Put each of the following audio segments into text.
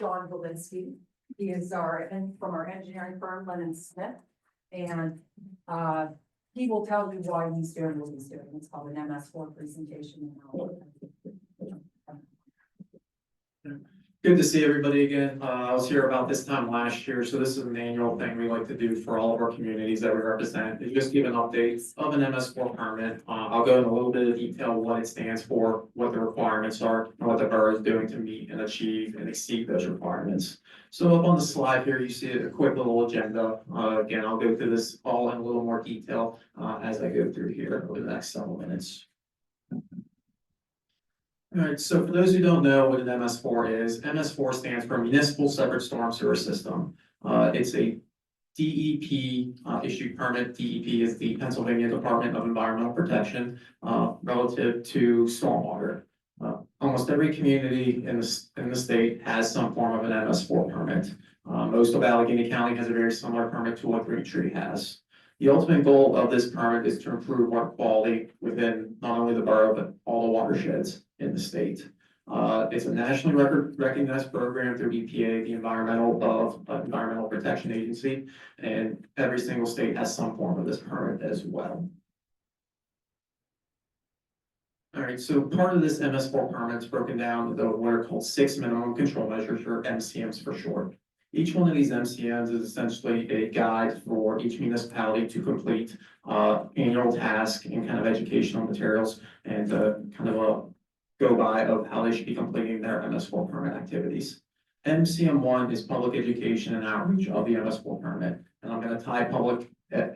John Valinsky. He is from our engineering firm, Lennon Smith. And he will tell you why he's doing what he's doing. It's called an MS4 presentation. Good to see everybody again. I was here about this time last year, so this is an annual thing we like to do for all of our communities that we represent. Is just give an update of an MS4 permit. I'll go in a little bit of detail what it stands for, what the requirements are, and what the borough is doing to meet and achieve and exceed those requirements. So up on the slide here, you see a quick little agenda. Again, I'll go through this all in a little more detail as I go through here over the next several minutes. All right, so for those who don't know what an MS4 is, MS4 stands for Municipal Separate Storm Sewer System. It's a DEP issued permit. DEP is the Pennsylvania Department of Environmental Protection relative to stormwater. Almost every community in the state has some form of an MS4 permit. Most of Allegheny County has a very similar permit to what Greentree has. The ultimate goal of this permit is to improve water quality within not only the borough, but all the watersheds in the state. It's a nationally recognized program through EPA, the Environmental Protection Agency, and every single state has some form of this permit as well. All right, so part of this MS4 permit is broken down into what are called 6 minimum control measures, or MCMs for short. Each one of these MCMs is essentially a guide for each municipality to complete annual tasks and kind of educational materials and kind of a go by of how they should be completing their MS4 permit activities. MCM1 is public education and outreach of the MS4 permit, and I'm going to tie public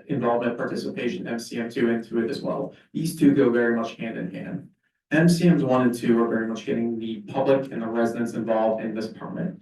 involvement participation MCM2 into it as well. These two go very much hand in hand. MCMs 1 and 2 are very much getting the public and the residents involved in this permit.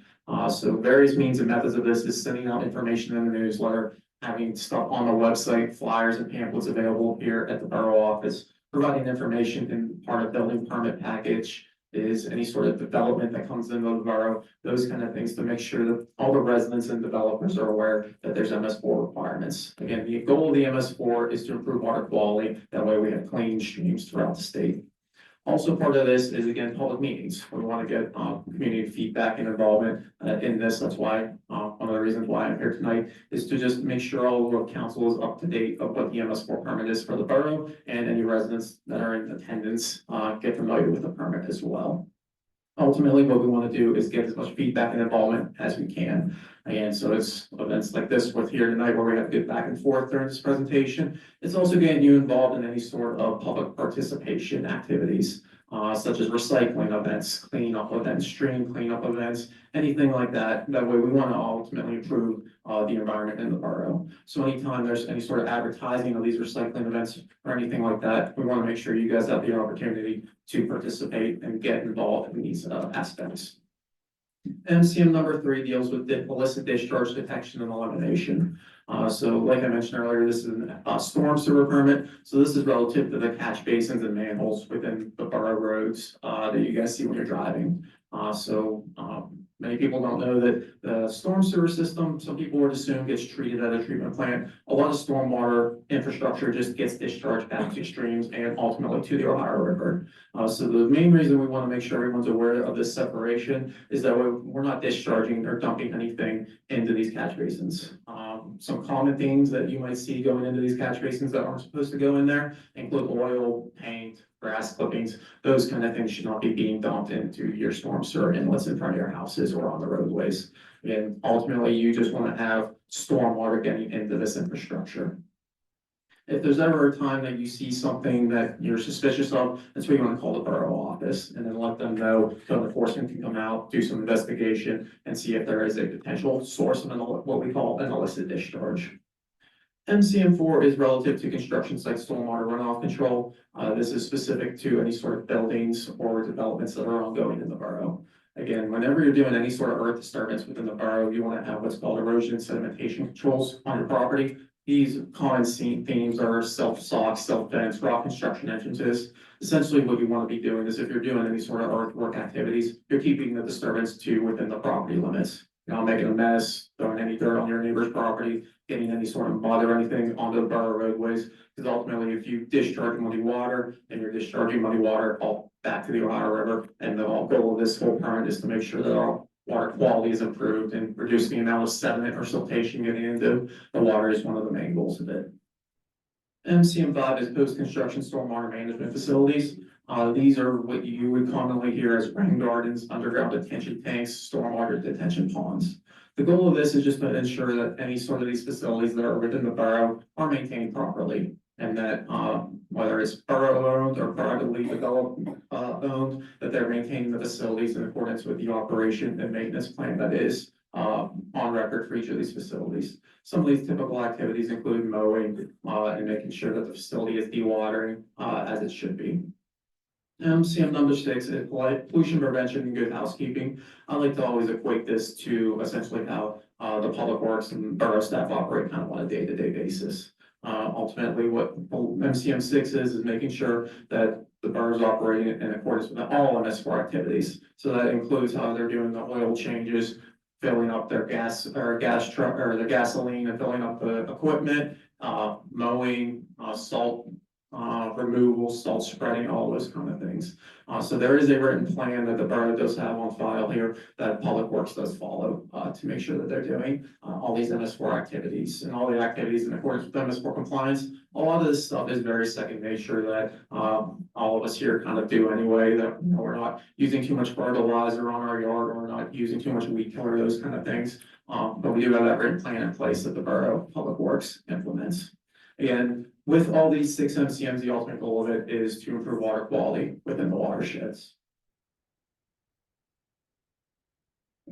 So various means and methods of this is sending out information in the newsletter, having stuff on the website, flyers and pamphlets available here at the borough office, providing information in part of building permit package, is any sort of development that comes into the borough, those kind of things to make sure that all the residents and developers are aware that there's MS4 requirements. Again, the goal of the MS4 is to improve water quality. That way we have clean streams throughout the state. Also part of this is, again, public meetings. We want to get community feedback and involvement in this. That's why one of the reasons why I'm here tonight is to just make sure all of the council is up to date of what the MS4 permit is for the borough, and any residents that are in attendance get familiar with the permit as well. Ultimately, what we want to do is get as much feedback and involvement as we can. And so it's events like this with here tonight where we have good back and forth during this presentation. It's also getting you involved in any sort of public participation activities, such as recycling events, cleanup events, stream cleanup events, anything like that. That way we want to ultimately improve the environment in the borough. So anytime there's any sort of advertising of these recycling events or anything like that, we want to make sure you guys have the opportunity to participate and get involved in these aspects. MCM number 3 deals with illicit discharge detection and elimination. So like I mentioned earlier, this is a storm sewer permit. So this is relative to the catch basins and manholes within the borough roads that you guys see when you're driving. Many people don't know that the storm sewer system, some people would assume, gets treated at a treatment plant. A lot of stormwater infrastructure just gets discharged back to streams and ultimately to the Ohio River. So the main reason we want to make sure everyone's aware of this separation is that we're not discharging or dumping anything into these catch basins. Some common things that you might see going into these catch basins that aren't supposed to go in there include oil, paint, grass clippings. Those kind of things should not be being dumped into your storm sewer inlets in front of your houses or on the roadways. And ultimately, you just want to have storm water getting into this infrastructure. If there's ever a time that you see something that you're suspicious of, that's what you want to call the borough office and then let them know. Code enforcement can come out, do some investigation, and see if there is a potential source of what we call an illicit discharge. MCM4 is relative to construction site stormwater runoff control. This is specific to any sort of buildings or developments that are ongoing in the borough. Again, whenever you're doing any sort of earth disturbance within the borough, you want to have what's called erosion and sedimentation controls on your property. These common themes are self-sock, self-vents, rock construction entrances. Essentially what you want to be doing is if you're doing any sort of earthwork activities, you're keeping the disturbance to within the property limits. You're not making a mess, throwing any dirt on your neighbor's property, getting any sort of mud or anything onto the borough roadways. Because ultimately, if you discharge muddy water, and you're discharging muddy water all back to the Ohio River, and the whole goal of this whole permit is to make sure that water quality is improved and reduce the amount of sediment or siltation getting into the water is one of the main goals of it. MCM5 is post-construction stormwater management facilities. These are what you would commonly hear as rain gardens, underground detention tanks, stormwater detention ponds. The goal of this is just to ensure that any sort of these facilities that are within the borough are maintained properly. And that whether it's borough owned or privately developed owned, that they're maintaining the facilities in accordance with the operation and maintenance plan that is on record for each of these facilities. Some of these typical activities include mowing and making sure that the facility is dewatering as it should be. MCM number 6 is pollution prevention and good housekeeping. I like to always equate this to essentially how the public works and borough staff operate kind of on a day-to-day basis. Ultimately, what MCM 6 is making sure that the borough is operating in accordance with all MS4 activities. So that includes how they're doing the oil changes, filling up their gas truck or their gasoline and filling up the equipment, mowing, salt removal, salt spreading, all those kind of things. So there is a written plan that the borough does have on file here that Public Works does follow to make sure that they're doing all these MS4 activities and all the activities in accordance with MS4 compliance. A lot of this stuff is very second nature that all of us here kind of do anyway, that we're not using too much fertilizer on our yard, or we're not using too much weed killer, those kind of things. But we do have that written plan in place that the borough Public Works implements. And with all these 6 MCMs, the ultimate goal of it is to improve water quality within the watersheds.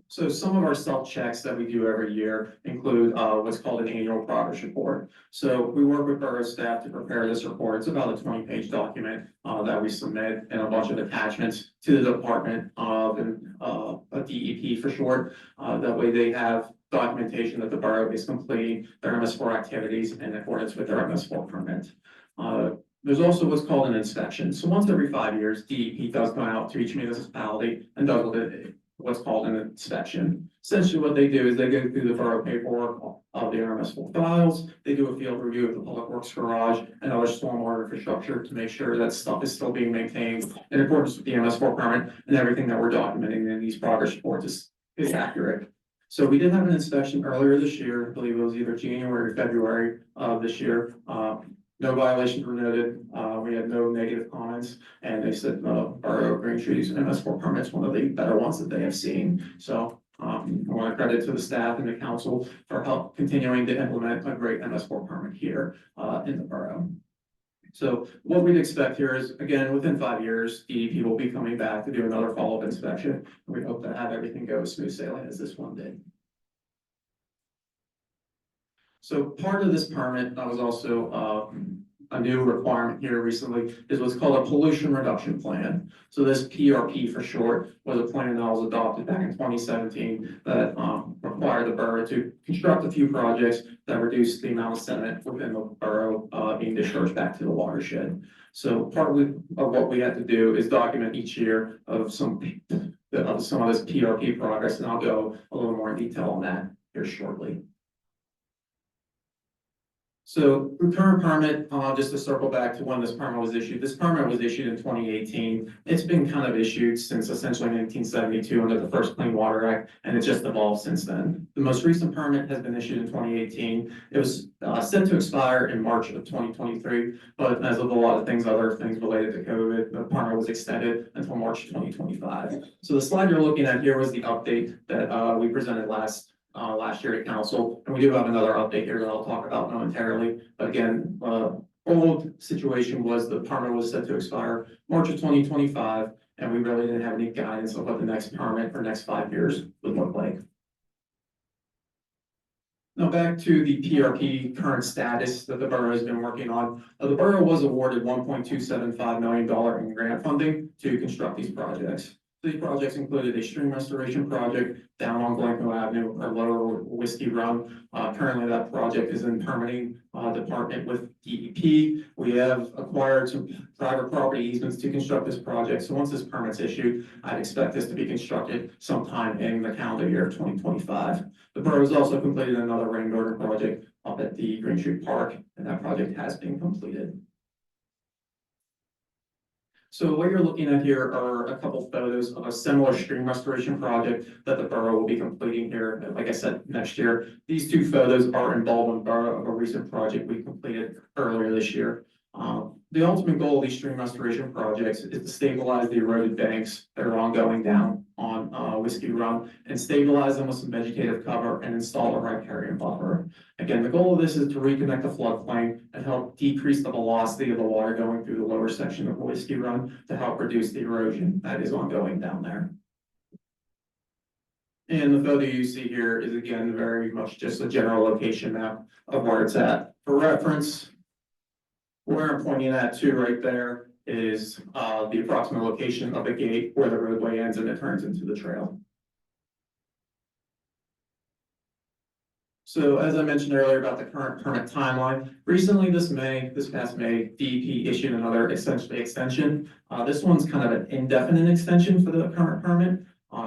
So some of our self-checks that we do every year include what's called an annual progress report. So we work with borough staff to prepare this report. It's about a 20-page document that we submit and a bunch of attachments to the department of a DEP for short. That way they have documentation that the borough is completing their MS4 activities in accordance with their MS4 permit. There's also what's called an inspection. So once every 5 years, DEP does go out to each municipality and does what's called an inspection. Essentially what they do is they go through the borough paperwork of the MS4 files, they do a field review of the public works garage and other stormwater infrastructure to make sure that stuff is still being maintained in accordance with the MS4 permit, and everything that we're documenting in these progress reports is accurate. So we did have an inspection earlier this year. I believe it was either January or February of this year. No violations were noted. We had no negative comments, and they said our Green Trees MS4 permits one of the better ones that they have seen. So I want to credit to the staff and the council for help continuing to implement a great MS4 permit here in the borough. So what we'd expect here is, again, within 5 years, DEP will be coming back to do another follow-up inspection. We hope to have everything go smooth sailing as this one did. So part of this permit that was also a new requirement here recently is what's called a pollution reduction plan. So this PRP for short was a plan that was adopted back in 2017 that required the borough to construct a few projects that reduce the amount of sediment within the borough being discharged back to the watershed. So part of what we had to do is document each year of some of this PRP progress, and I'll go a little more in detail on that here shortly. So the current permit, just to circle back to when this permit was issued, this permit was issued in 2018. It's been kind of issued since essentially 1972 under the first Clean Water Act, and it's just evolved since then. The most recent permit has been issued in 2018. It was set to expire in March of 2023, but as with a lot of things, other things related to COVID, the permit was extended until March 2025. So the slide you're looking at here was the update that we presented last year at council, and we do have another update here that I'll talk about momentarily. But again, old situation was the permit was set to expire March of 2025, and we really didn't have any guidance of what the next permit for next 5 years would look like. Now back to the PRP current status that the borough has been working on. The borough was awarded $1.275 million in grant funding to construct these projects. These projects included a stream restoration project down on Glencoe Avenue, or Lower Whiskey Run. Currently that project is in permitting department with DEP. We have acquired some private property easements to construct this project. So once this permit's issued, I'd expect this to be constructed sometime in the calendar year of 2025. The borough has also completed another rain garden project up at the Green Street Park, and that project has been completed. So what you're looking at here are a couple photos of a similar stream restoration project that the borough will be completing here, like I said, next year. These two photos are in Baldwin Borough of a recent project we completed earlier this year. The ultimate goal of these stream restoration projects is to stabilize the eroded banks that are ongoing down on Whiskey Run and stabilize them with some vegetative cover and install a riparian buffer. Again, the goal of this is to reconnect the floodplain and help decrease the velocity of the water going through the lower section of Whiskey Run to help reduce the erosion that is ongoing down there. And the photo you see here is again very much just a general location map of where it's at. For reference, where I'm pointing at too right there is the approximate location of the gate where the roadway ends and it turns into the trail. So as I mentioned earlier about the current permit timeline, recently this past May, DEP issued another essentially extension. This one's kind of an indefinite extension for the current permit.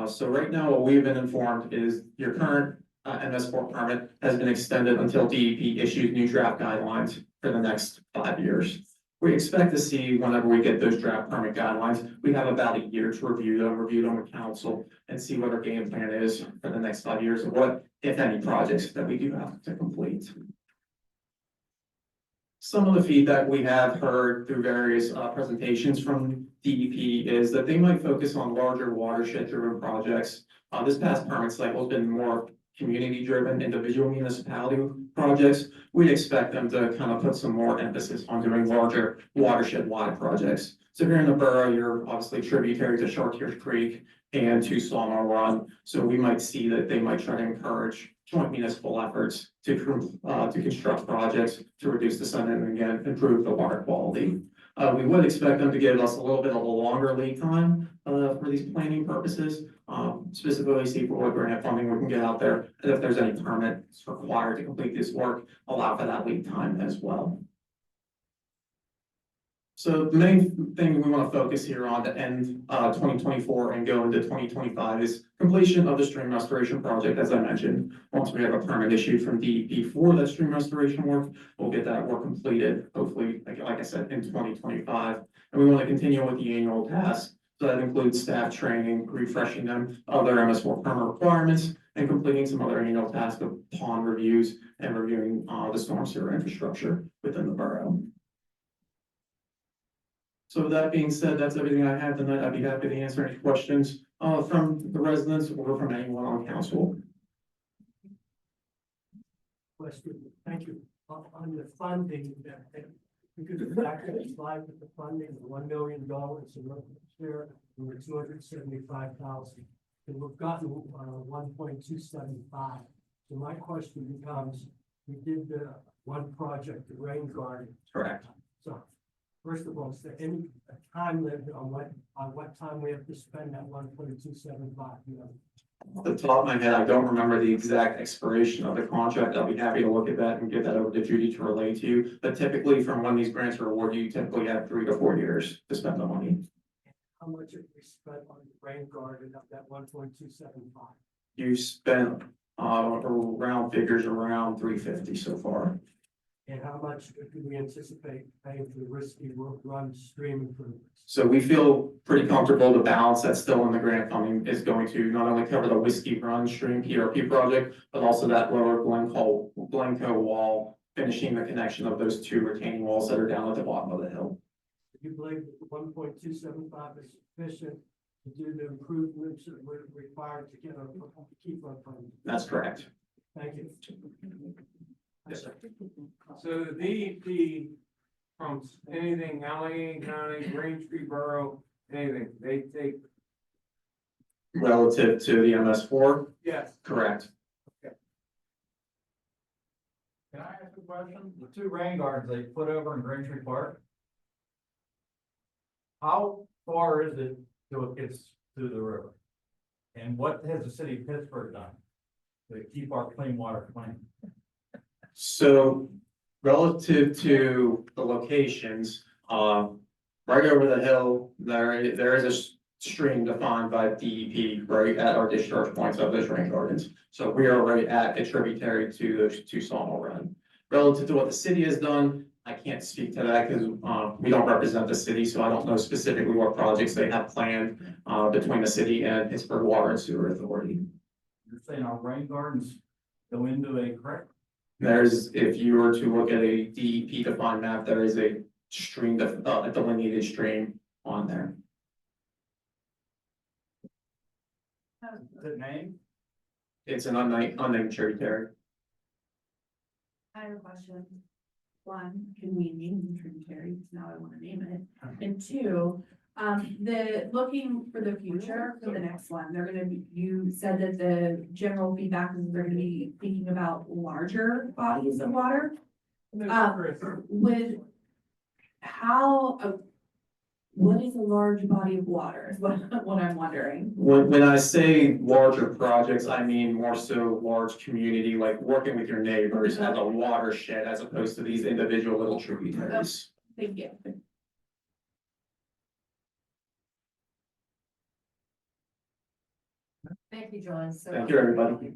So right now what we've been informed is your current MS4 permit has been extended until DEP issues new draft guidelines for the next 5 years. We expect to see whenever we get those draft permit guidelines, we have about a year to review them with council and see what our game plan is for the next 5 years and what, if any, projects that we do have to complete. Some of the feedback we have heard through various presentations from DEP is that they might focus on larger watershed-driven projects. This past permit cycle has been more community-driven, individual municipality projects. We'd expect them to kind of put some more emphasis on doing larger watershed-wide projects. So here in the borough, you're obviously tributary to Chartiers Creek and to Sawmill Run. So we might see that they might try to encourage joint municipal efforts to construct projects to reduce the sun and again, improve the water quality. We would expect them to give us a little bit of a longer lead time for these planning purposes, specifically see for what grant funding we can get out there, and if there's any permits required to complete this work, allow for that lead time as well. So the main thing we want to focus here on to end 2024 and go into 2025 is completion of the stream restoration project. As I mentioned, once we have a permit issued from DEP for that stream restoration work, we'll get that work completed, hopefully, like I said, in 2025. And we want to continue with the annual tasks. So that includes staff training, refreshing them, other MS4 permit requirements, and completing some other annual tasks of pond reviews and reviewing the storm sewer infrastructure within the borough. So with that being said, that's everything I have tonight. I'd be happy to answer any questions from the residents or from anyone on council. Question, thank you. On the funding, we could go back to the slide with the funding, the $1 million in local share, and the 275,000. And we've gotten 1.275. So my question becomes, we did the one project, the rain garden. Correct. So first of all, is there any time limit on what time we have to spend that 1.275? You know? Off the top of my head, I don't remember the exact expiration of the contract. I'll be happy to look at that and get that over to Judy to relay to you. But typically from when these grants are awarded, you typically have 3 to 4 years to spend the money. How much have we spent on the rain garden of that 1.275? You spent around figures around 350 so far. And how much do we anticipate paying for the risky run stream improvements? So we feel pretty comfortable the balance that's still in the grant funding is going to not only cover the Whiskey Run Stream PRP project, but also that lower Glencoe wall, finishing the connection of those 2 retaining walls that are down at the bottom of the hill. Do you believe that the 1.275 is sufficient to do the improvements that were required to get keep our funding? That's correct. Thank you. Yes, sir. So the DEP trumps anything, Allegheny County, Braintree Borough, anything, they take. Relative to the MS4? Yes. Correct. Can I ask a question? The 2 rain gardens they put over in Braintree Park. How far is it till it gets to the river? And what has the city of Pittsburgh done to keep our clean water clean? So relative to the locations, right over the hill, there is a stream defined by DEP right at our discharge points of those rain gardens. So we are right at a tributary to those 2 Sawmill Run. Relative to what the city has done, I can't speak to that because, we don't represent the city, so I don't know specifically what projects they have planned, between the city and Pittsburgh Water and Sewer Authority. You're saying our rain gardens go into a creek? There's, if you were to look at a DEP defined map, there is a stream, a delineated stream on there. Is it named? It's an unnamed tributary. I have a question. One, can we name the tributary? Because now I want to name it. And two, the looking for the future for the next one, they're gonna be, you said that the general feedback is they're gonna be thinking about larger bodies of water. Would, how, what is a large body of water is what I'm wondering. When I say larger projects, I mean more so large community, like working with your neighbors as a watershed as opposed to these individual little tributaries. Thank you. Thank you, John. So- Thank you, everybody.